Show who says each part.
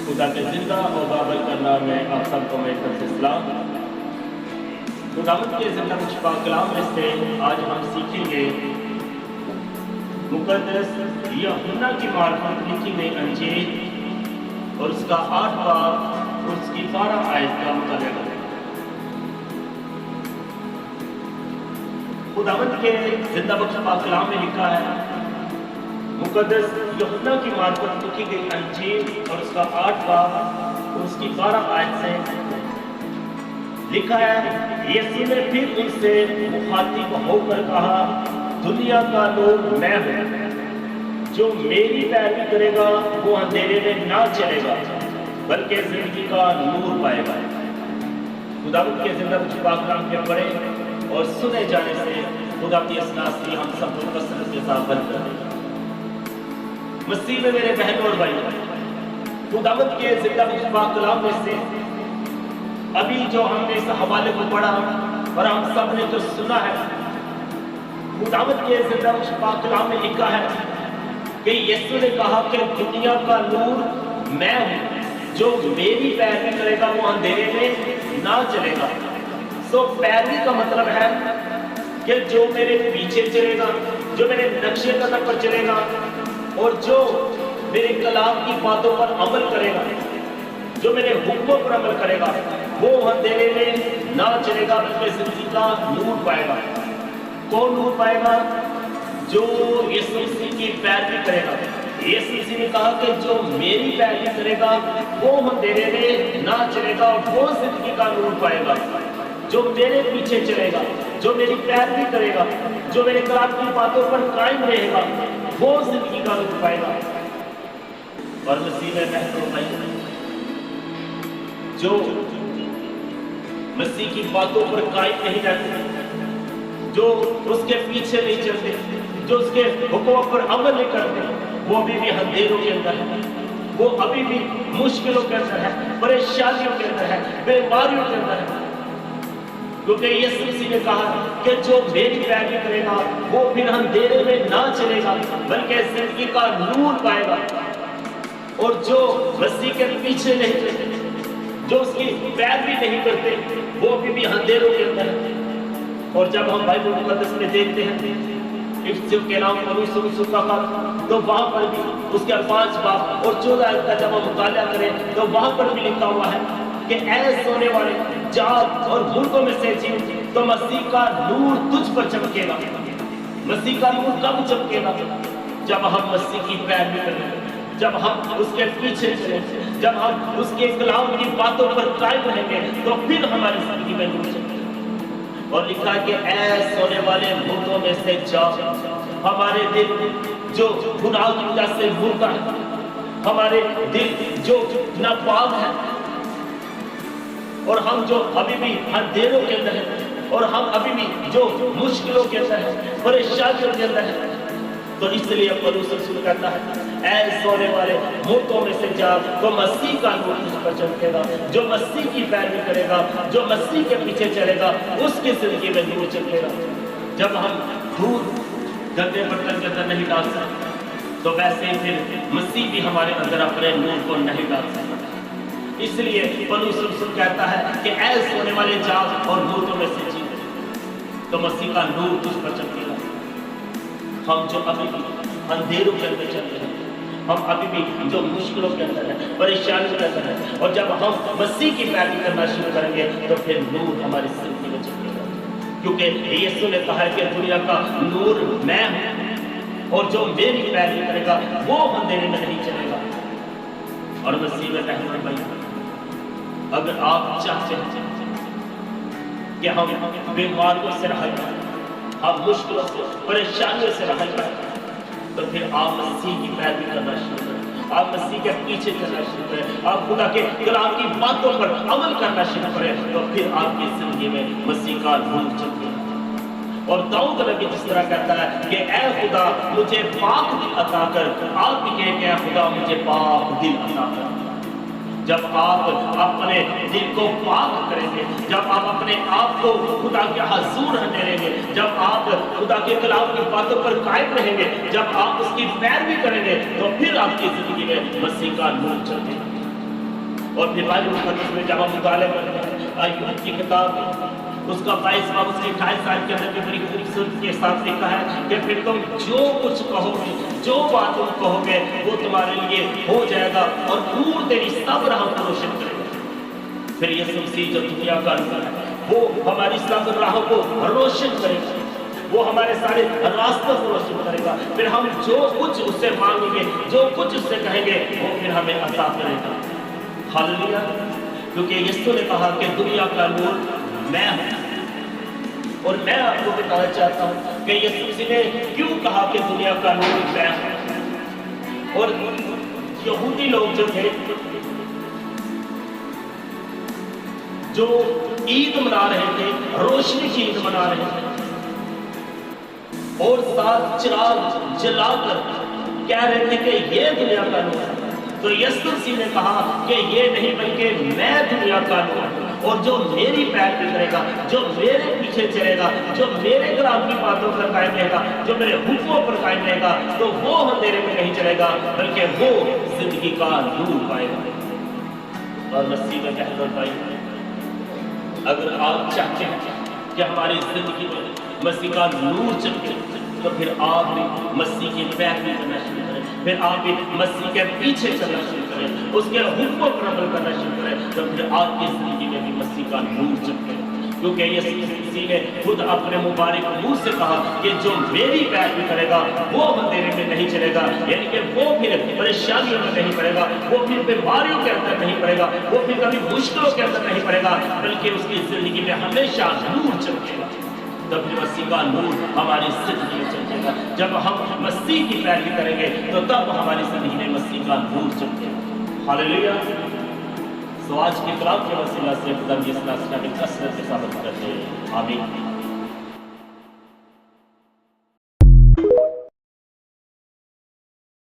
Speaker 1: खुदा के जिंदा और बाबर करना में आप सबको मेरी तरफ से सलाम। खुदावंद के जिंदा मुश्बा कलाम में से आज हम सीखेंगे मुकद्दस यूहन्ना की मार्फत लिखी गई अंजील और उसका 8 बाब और उसकी 12 आयत का मुताबिक। खुदावंद के जिंदा मुश्बा कलाम में लिखा है, मुकद्दस यूहन्ना की मार्फत लिखी गई अंजील और उसका 8 बाब और उसकी 12 आयत से लिखा है, यीशु ने फिर उनसे मुखातिब होकर कहा, दुनिया का नूर मैं हूँ, जो मेरी पैरवी करेगा वो अंधेरे में ना चलेगा बल्कि जिंदगी का नूर पाएगा। खुदावंद के जिंदा मुश्बा कलाम के पढ़े और सुने जाने से खुदा की असनास से हम सब को कसरत के साथ बंद कर देगा। मसीह में मेरे बहन और भाई, खुदावंद के जिंदा मुश्बा कलाम में से अभी जो हमने इस हवाले को पढ़ा और हम सब ने जो सुना है, खुदावंद के जिंदा मुश्बा कलाम में लिखा है कि यीशु ने कहा कि दुनिया का नूर मैं हूं, जो मेरी पैरवी करेगा वो अंधेरे में ना चलेगा। सो पैरवी का मतलब है कि जो मेरे पीछे चलेगा, जो मेरे नक्शे कदम पर चलेगा और जो मेरे कलाम की बातों पर अमल करेगा, जो मेरे हुक्मों पर अमल करेगा, वो अंधेरे में ना चलेगा बल्कि जिंदगी का नूर पाएगा। कौन नूर पाएगा? जो यीशु मसीह की पैरवी करेगा। यीशु मसीह ने कहा कि जो मेरी पैरवी करेगा वो अंधेरे में ना चलेगा, वो जिंदगी का नूर पाएगा। जो मेरे पीछे चलेगा, जो मेरी पैरवी करेगा, जो मेरे कलाम की बातों पर कायम रहेगा, वो जिंदगी का नूर पाएगा। और मसीह में महत्व पाएगा, जो मसीह की बातों पर कायम नहीं रहते, जो उसके पीछे नहीं चलते, जो उसके हुक्मों पर अमल नहीं करते, वो अभी भी अंधेरों के अंदर है, वो अभी भी मुश्किलों के अंदर है, परेशानियों के अंदर है, बीमारियों के अंदर है। क्योंकि यीशु मसीह ने कहा कि जो मेरी पैरवी करेगा वो फिर अंधेरे में ना चलेगा बल्कि जिंदगी का नूर पाएगा। और जो मसीह के पीछे नहीं चलते, जो उसकी पैरवी नहीं करते, वो अभी भी अंधेरों के अंदर है। और जब हम बाइबल मुकद्दस में देखते हैं इफ्सियों के नाम का, तो वहां पर भी उसके 5 बाब और 14 आयत का जब हम मुताला करें तो वहां पर भी लिखा हुआ है कि ऐ सोने वाले जाग और मुल्कों में से जीव, तो मसीह का नूर तुझ पर चमकेगा। मसीह का नूर कब चमकेगा? जब हम मसीह की पैरवी करेंगे, जब हम उसके पीछे चलेंगे, जब हम उसके कलाम की बातों पर कायम रहेंगे, तो फिर हमारी जिंदगी में नूर चमकेगा। और लिखा कि ऐ सोने वाले मुल्कों में से जाओ, हमारे दिल जो गुनाह की वजह से मुर्दा है, हमारे दिल जो नापाक है, और हम जो अभी भी अंधेरों के अंदर है, और हम अभी भी जो मुश्किलों के अंदर है, परेशानियों के अंदर है, तो इसलिए पौलुस रसूल कहता है ऐ सोने वाले मुल्कों में से जाओ, तो मसीह का नूर तुझ पर चमकेगा। जो मसीह की पैरवी करेगा, जो मसीह के पीछे चलेगा, उसकी जिंदगी में नूर चमकेगा। जब हम दूर गंदे बर्तन के अंदर नहीं डाल सकते, तो वैसे ही फिर मसीह भी हमारे अंदर अपने नूर को नहीं डाल सकता। इसलिए पौलुस रसूल कहता है कि ऐ सोने वाले जाग और मुल्कों में से जीव, तो मसीह का नूर तुझ पर चमकेगा। हम जो अभी भी अंधेरों के अंदर चलते हैं, हम अभी भी जो मुश्किलों के अंदर है, परेशानियों के अंदर है, और जब हम मसीह की पैरवी करना शुरू करेंगे तो फिर नूर हमारी जिंदगी में चमकेगा। क्योंकि यीशु ने कहा है कि दुनिया का नूर मैं हूं, और जो मेरी पैरवी करेगा वो अंधेरे में नहीं चलेगा। और मसीह में रहने भाई, अगर आप चाहते हैं कि हम बीमारियों से राहत पाएं, हम मुश्किलों से, परेशानियों से राहत पाएं, तो फिर आप मसीह की पैरवी करना शुरू करें, आप मसीह के पीछे चलना शुरू करें, आप खुदा के कलाम की बातों पर अमल करना शुरू करें, तो फिर आपकी जिंदगी में मसीह का नूर चमकेगा। और दाऊद नबी जिस तरह कहता है कि ऐ खुदा मुझे पाक दिल अता कर, आप भी कहें कि ऐ खुदा मुझे पाक दिल अता कर। जब आप अपने दिल को पाक करेंगे, जब आप अपने आप को खुदा के हुजूर ठहरेंगे, जब आप खुदा के कलाम की बातों पर कायम रहेंगे, जब आप उसकी पैरवी करेंगे, तो फिर आपकी जिंदगी में मसीह का नूर चमकेगा। اور پھر بائبل مقدس میں جب ہم مطالعہ کرتے ہیں ایوب کی کتاب اس کا 22 باب اس کے 28 سال کے اندر بڑی خوبصورتی کے ساتھ لکھا ہے کہ پھر تم جو کچھ کہو گے، جو بات تم کہو گے وہ تمہارے لیے ہو جائے گا اور نور تیری سب راہوں کو روشن کرے گا۔ پھر یسوع مسیح جو دنیا کا نور ہے وہ ہماری سب راہوں کو روشن کرے گا، وہ ہمارے سارے راستوں کو روشن کرے گا۔ پھر ہم جو کچھ اس سے مانگیں گے، جو کچھ اس سے کہیں گے وہ پھر ہمیں عطا کرے گا۔ ہاللیلویا! کیونکہ یسوع نے کہا کہ دنیا کا نور میں ہوں، اور میں آپ کو بتانا چاہتا ہوں کہ یسوع مسیح نے کیوں کہا کہ دنیا کا نور میں ہوں۔ اور یہودی لوگ جو تھے جو عید منا رہے تھے، روشنی کی عید منا رہے تھے اور ساتھ چراغ جلا کر کہہ رہے تھے کہ یہ دنیا کا نور ہے، تو یسوع مسیح نے کہا کہ یہ نہیں بلکہ میں دنیا کا نور ہوں، اور جو میری پیروی کرے گا، جو میرے پیچھے چلے گا، جو میرے کلام کی باتوں پر قائم رہے گا، جو میرے حکموں پر قائم رہے گا، تو وہ اندھیرے میں نہیں چلے گا بلکہ وہ زندگی کا نور پائے گا۔ اور مسیح میں کہنا بھائی، اگر آپ چاہتے ہیں کہ ہماری زندگی میں مسیح کا نور چمکے تو پھر آپ بھی مسیح کی پیروی کرنا شروع کریں، پھر آپ بھی مسیح کے پیچھے چلنا شروع کریں، اس کے حکموں پر عمل کرنا شروع کریں، تو پھر آپ کی زندگی میں بھی مسیح کا نور چمکے۔ کیونکہ یسوع مسیح نے خود اپنے مبارک منہ سے کہا کہ جو میری پیروی کرے گا وہ اندھیرے میں نہیں چلے گا، یعنی کہ وہ پھر پریشانیوں میں نہیں پڑے گا، وہ پھر بیماریوں کے اندر نہیں پڑے گا، وہ پھر کبھی مشکلوں کے اندر نہیں پڑے گا، بلکہ اس کی زندگی میں ہمیشہ نور چمکے گا۔ تب مسیح کا نور ہماری زندگی میں چمکے گا۔ جب ہم مسیح کی پیروی کریں گے تو تب ہماری زندگی میں مسیح کا نور چمکے گا۔ ہاللیلویا! سو آج کے کلام کے وسیلہ سے خدا کی اس نصرت کی کثرت سے ثابت کرتے ہیں۔ آمین۔